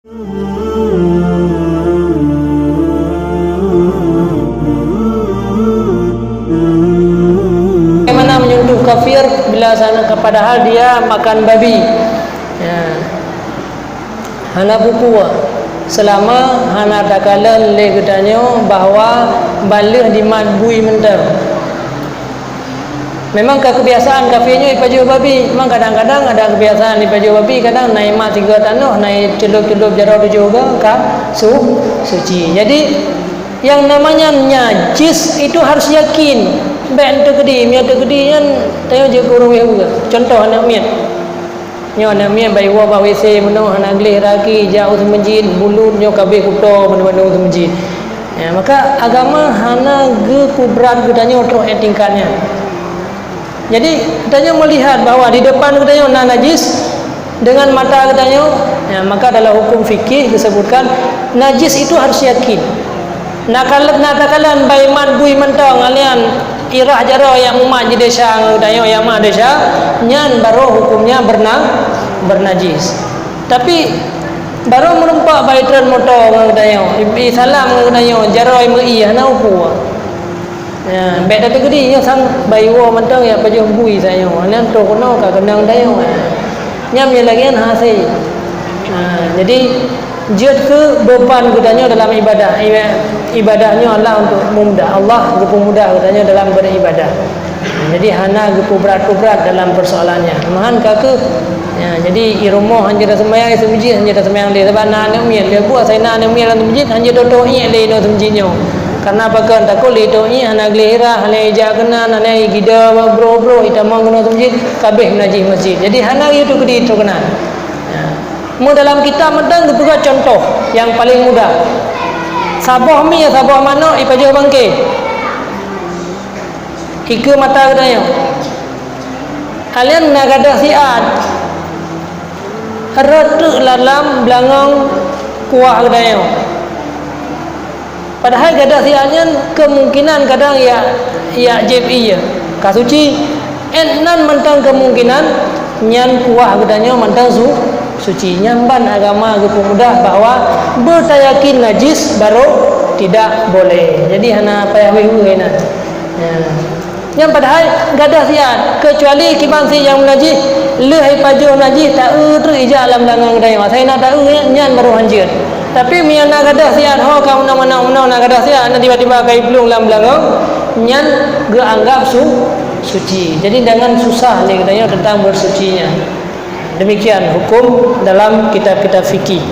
Bagaimana menyentuh kafir bila padahal dia makan babi? Ya. Hana buku selama hana takalan le gedanyo bahawa balih dimadbui mentar. Memang kebiasaan kafirnya ipaju babi. Memang kadang-kadang ada kebiasaan ipaju babi, kadang naik mat 3 tanah, naik celup-celup jarau juga suci. Jadi yang namanya najis itu harus yakin. Baik tu kedi, miat tu kedi kan tayo je guru juga. Contoh anak miat. Nyo anak miat bai wa ba WC meno anak glih raki jauh tu masjid, bulut nyo kabeh kuto meno-meno tu masjid. Ya, maka agama hana ge kubrat gedanyo terus tingkatnya. Jadi katanya melihat bahawa di depan katanya najis dengan mata katanya, ya, maka dalam hukum fikih disebutkan najis itu harus yakin. Nakalan baiman bui mentang alian irah jaro yang umat jadi syang katanya yang mak desa nyan baru hukumnya bernajis. Tapi baru merempak baitran motor katanya ibi salam katanya jaro MI hana upu. Ya, beda tu gede yang sang bayuo mentang ya paju bui saya. Nan to kono ka kenang dayo. Nyam ya lagi an hasil. Jadi jut ke beban gedanya dalam ibadah. Ibadahnya Allah untuk mudah. Allah gepu mudah gedanya dalam beribadah. Jadi hana gepu berat-berat dalam persoalannya. Mahan kake ya, jadi iromo hanya dah sembahyang di masjid, hanya dah sembahyang di sebab nak mian dia buat saya nak mian dalam masjid hanya dotoi le no masjidnya. Karena pakan takut lido ini anak gelira anak ijak kena anak gida bro itamang kena masjid kabeh najis masjid. Jadi anak itu kedi itu kena. Ya. Mu dalam kitab medang dibuat contoh yang paling mudah. Sabah mi sabah mana ipajah bangke. Ike mata katanya. Kalian nak ada siat. Ratu dalam belangang kuah katanya. Padahal gadah sianya kemungkinan kadang ya JPI ya. Kasuci nan mentang kemungkinan nyan kuah gedanya mentang suci. Nyamban agama gepu mudah bahwa bertayakin najis baru tidak boleh. Jadi hana payah wehu enak. Ya. Yang padahal gadah siat kecuali kibansi yang najis leh pajuh najis tak tu ija alam langang gedanya. Saya nak tahu nyan baru hanjir. Tapi mian nak gadah siat ho ka mana nak gadah siat nak tiba-tiba kai pelung dalam belakang nyan ge anggap suci. Jadi jangan susah ni katanya tentang bersucinya. Demikian hukum dalam kitab-kitab fikih.